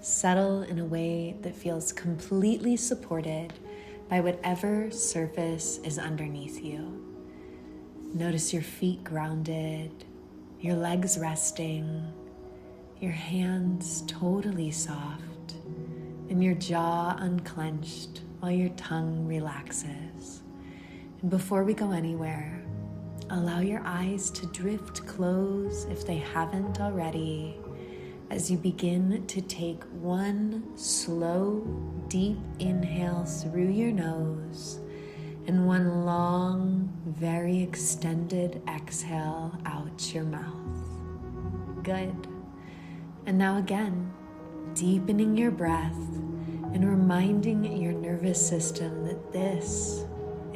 Settle in a way that feels completely supported by whatever surface is underneath you. Notice your feet grounded, your legs resting, your hands totally soft, and your jaw unclenched while your tongue relaxes. And before we go anywhere, allow your eyes to drift close if they haven't already, as you begin to take one slow, deep inhale through your nose and one long, very extended exhale out your mouth. Good. And now again, deepening your breath and reminding your nervous system that this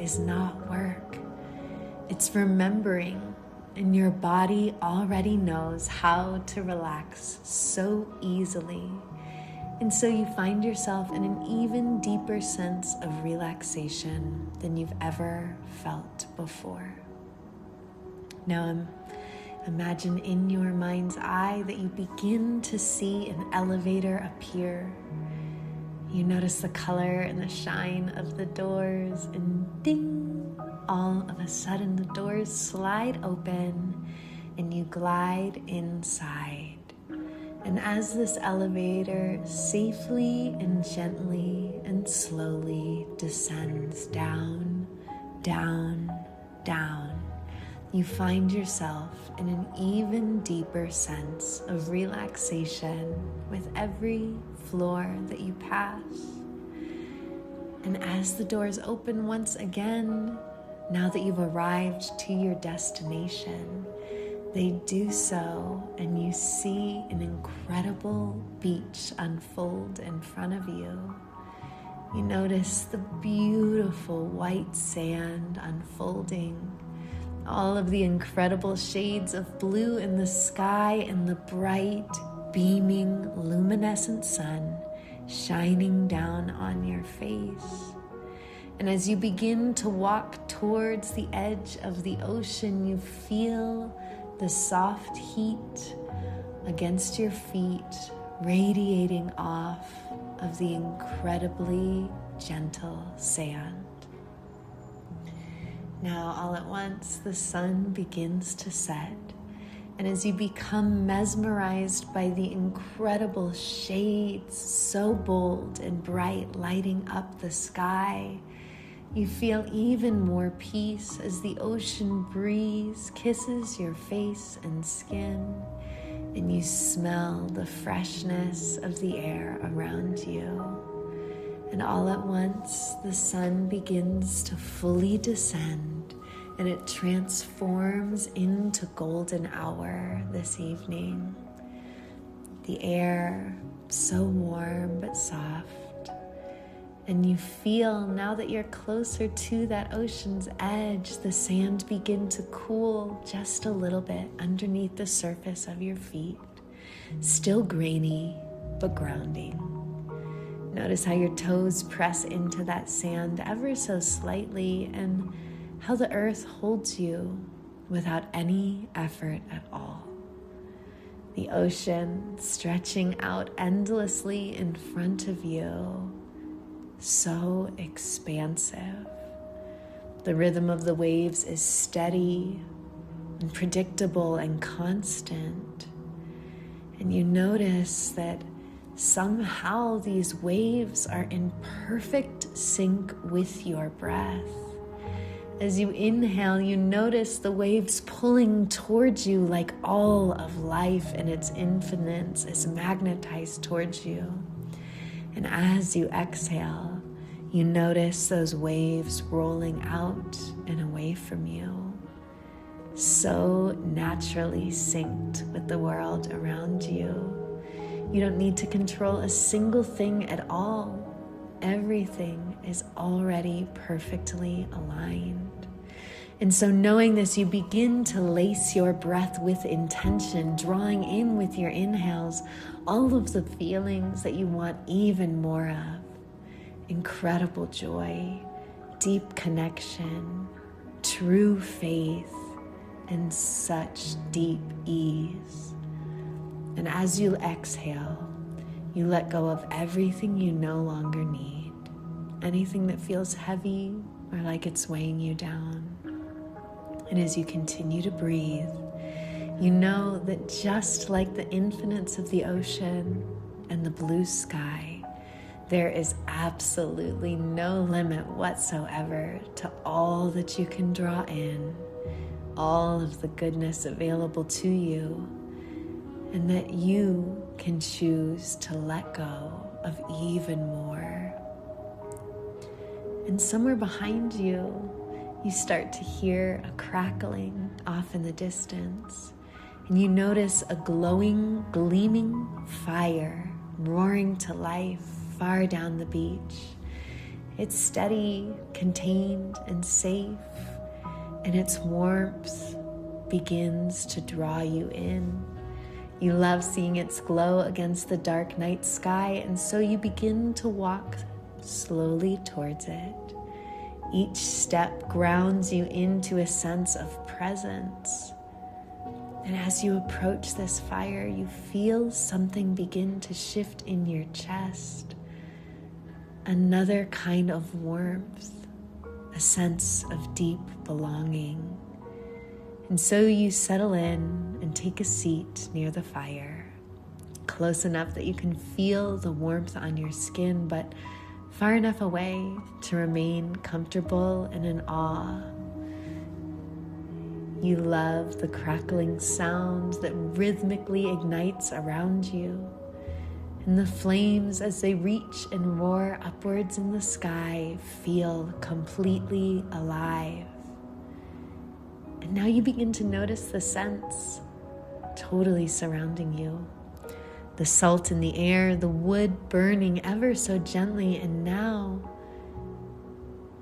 is not work. It's remembering. And your body already knows how to relax so easily. And so you find yourself in an even deeper sense of relaxation than you've ever felt before. Now imagine in your mind's eye that you begin to see an elevator appear. You notice the color and the shine of the doors, and ding! All of a sudden, the doors slide open and you glide inside. And as this elevator safely and gently and slowly descends down, down, down, you find yourself in an even deeper sense of relaxation with every floor that you pass. And as the doors open once again, now that you've arrived to your destination, they do so, and you see an incredible beach unfold in front of you. You notice the beautiful white sand unfolding, all of the incredible shades of blue in the sky, and the bright, beaming, luminescent sun shining down on your face. And as you begin to walk towards the edge of the ocean, you feel the soft heat against your feet radiating off of the incredibly gentle sand. Now, all at once, the sun begins to set. And as you become mesmerized by the incredible shades, so bold and bright, lighting up the sky, you feel even more peace as the ocean breeze kisses your face and skin, and you smell the freshness of the air around you. And all at once, the sun begins to fully descend, and it transforms into golden hour this evening. The air, so warm but soft. And you feel, now that you're closer to that ocean's edge, the sand begin to cool just a little bit underneath the surface of your feet. Still grainy, but grounding. Notice how your toes press into that sand ever so slightly, and how the earth holds you without any effort at all. The ocean stretching out endlessly in front of you. So expansive. The rhythm of the waves is steady and predictable and constant. And you notice that somehow these waves are in perfect sync with your breath. As you inhale, you notice the waves pulling towards you, like all of life and its infinite is magnetized towards you. And as you exhale, you notice those waves rolling out and away from you, so naturally synced with the world around you. You don't need to control a single thing at all. Everything is already perfectly aligned. And so knowing this, you begin to lace your breath with intention, drawing in with your inhales all of the feelings that you want even more of. Incredible joy, deep connection, true faith, and such deep ease. And as you exhale, You let go of everything you no longer need, anything that feels heavy or like it's weighing you down. And as you continue to breathe, you know that just like the infinites of the ocean and the blue sky, there is absolutely no limit whatsoever to all that you can draw in, all of the goodness available to you, and that you can choose to let go of even more. And somewhere behind you, you start to hear a crackling off in the distance, and you notice a glowing, gleaming fire roaring to life far down the beach. It's steady, contained, and safe, and its warmth begins to draw you in. You love seeing its glow against the dark night sky, and so you begin to walk slowly towards it. Each step grounds you into a sense of presence. And as you approach this fire, you feel something begin to shift in your chest. Another kind of warmth, a sense of deep belonging. And so you settle in and take a seat near the fire, close enough that you can feel the warmth on your skin, but far enough away to remain comfortable and in awe. You love the crackling sound that rhythmically ignites around you, and the flames as they reach and roar upwards in the sky feel completely alive. And now you begin to notice the scents totally surrounding you. The salt in the air, the wood burning ever so gently, and now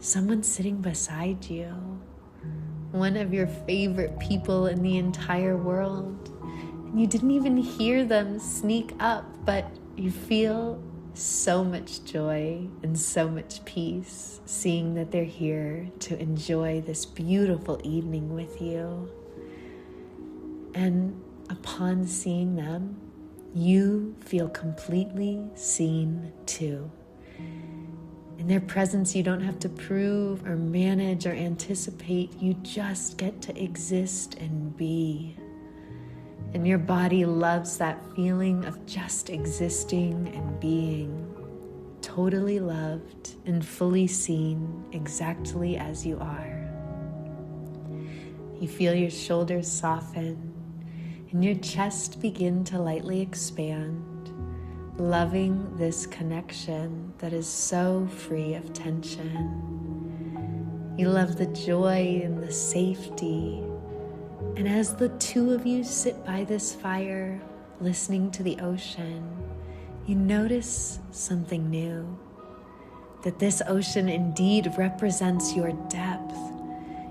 someone's sitting beside you. One of your favorite people in the entire world. And you didn't even hear them sneak up, but you feel so much joy and so much peace seeing that they're here to enjoy this beautiful evening with you. And upon seeing them, you feel completely seen too. In their presence, you don't have to prove or manage or anticipate. You just get to exist and be. And your body loves that feeling of just existing and being, totally loved and fully seen exactly as you are. You feel your shoulders soften and your chest begin to lightly expand, loving this connection that is so free of tension. You love the joy and the safety. And as the two of you sit by this fire, listening to the ocean, you notice something new. That this ocean indeed represents your depth,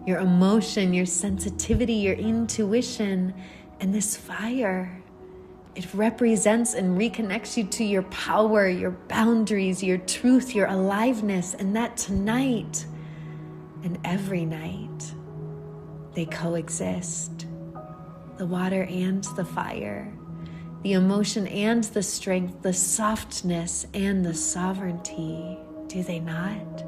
your emotion, your sensitivity, your intuition. And this fire, it represents and reconnects you to your power, your boundaries, your truth, your aliveness. And that tonight and every night, they coexist. The water and the fire, the emotion and the strength, the softness and the sovereignty. Do they not?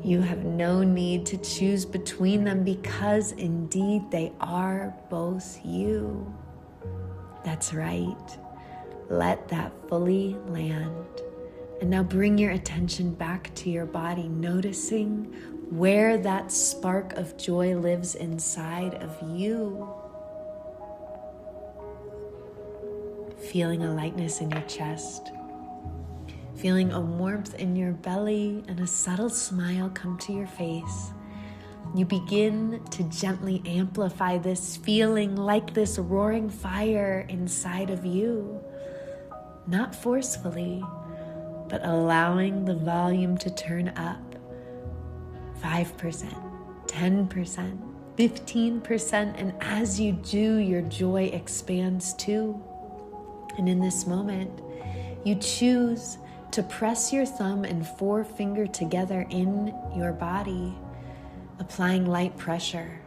You have no need to choose between them because indeed they are both you. That's right. Let that fully land. And now bring your attention back to your body, noticing where that spark of joy lives inside of you. Feeling a lightness in your chest, feeling a warmth in your belly, and a subtle smile come to your face. You begin to gently amplify this feeling like this roaring fire inside of you, not forcefully, but allowing the volume to turn up. 5%, 10%, 15%, and as you do, your joy expands too. And in this moment, you choose to press your thumb and forefinger together in your body, applying light pressure.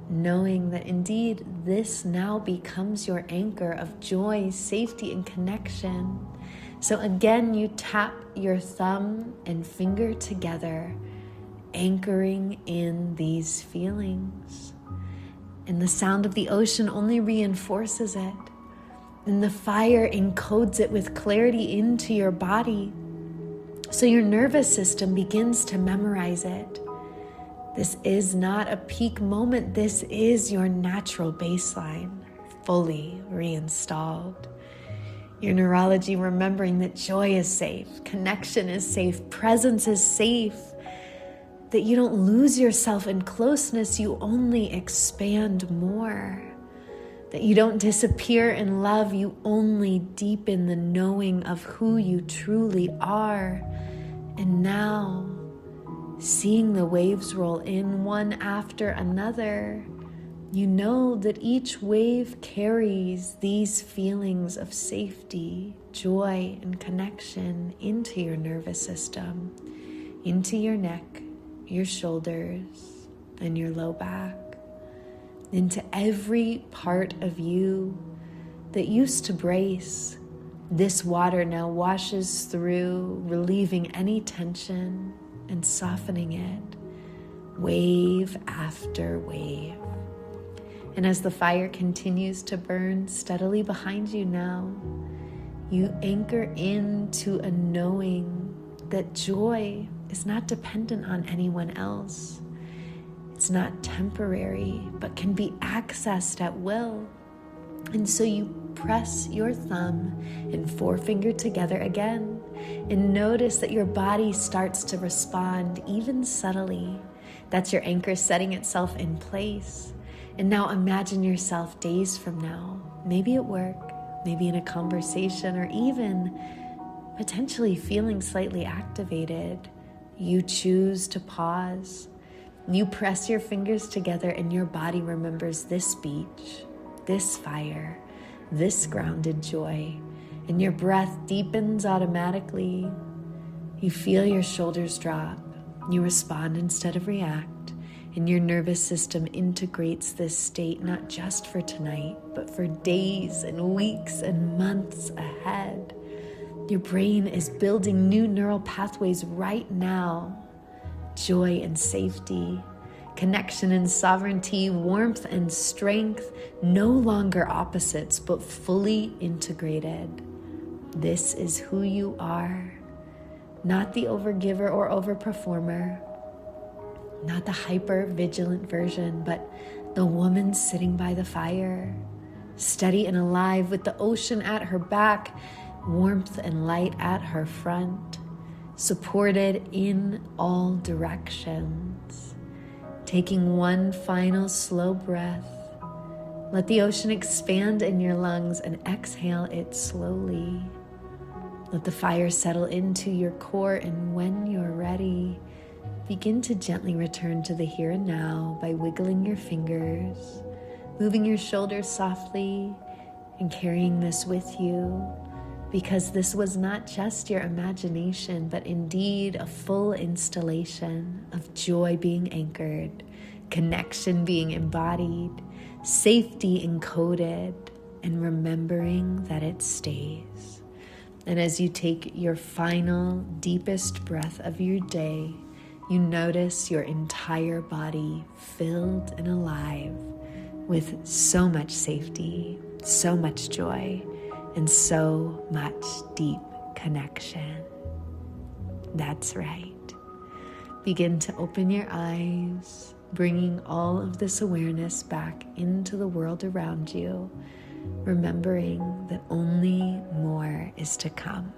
knowing that indeed this now becomes your anchor of joy, safety, and connection. So again, you tap your thumb and finger together, anchoring in these feelings. And the sound of the ocean only reinforces it. And the fire encodes it with clarity into your body. So your nervous system begins to memorize it. This is not a peak moment. This is your natural baseline, fully reinstalled. Your neurology remembering that joy is safe, connection is safe, presence is safe, that you don't lose yourself in closeness, you only expand more. That you don't disappear in love, you only deepen the knowing of who you truly are. And now, seeing the waves roll in one after another, you know that each wave carries these feelings of safety, joy, and connection into your nervous system, into your neck, your shoulders, and your low back, into every part of you that used to brace. This water now washes through, relieving any tension and softening it, wave after wave. And as the fire continues to burn steadily behind you now, you anchor into a knowing that joy is not dependent on anyone else. It's not temporary, but can be accessed at will. And so you press your thumb and forefinger together again and notice that your body starts to respond even subtly. That's your anchor setting itself in place. And now imagine yourself days from now, maybe at work, maybe in a conversation, or even potentially feeling slightly activated. You choose to pause. You press your fingers together and your body remembers this beach, this fire, this grounded joy, and your breath deepens automatically. You feel your shoulders drop. You respond instead of react. And your nervous system integrates this state not just for tonight, but for days and weeks and months ahead. Your brain is building new neural pathways right now. Joy and safety, connection and sovereignty, warmth and strength, no longer opposites, but fully integrated. This is who you are, not the overgiver or overperformer, not the hyper-vigilant version, but the woman sitting by the fire, steady and alive with the ocean at her back, warmth and light at her front, supported in all directions. Taking one final slow breath, let the ocean expand in your lungs and exhale it slowly. Let the fire settle into your core, and when you're ready, begin to gently return to the here and now by wiggling your fingers, moving your shoulders softly, and carrying this with you, because this was not just your imagination, but indeed a full installation of joy being anchored, connection being embodied, safety encoded, and remembering that it stays. And as you take your final, deepest breath of your day, you notice your entire body filled and alive with so much safety, so much joy, and so much deep connection. That's right. Begin to open your eyes, bringing all of this awareness back into the world around you, remembering that only more is to come.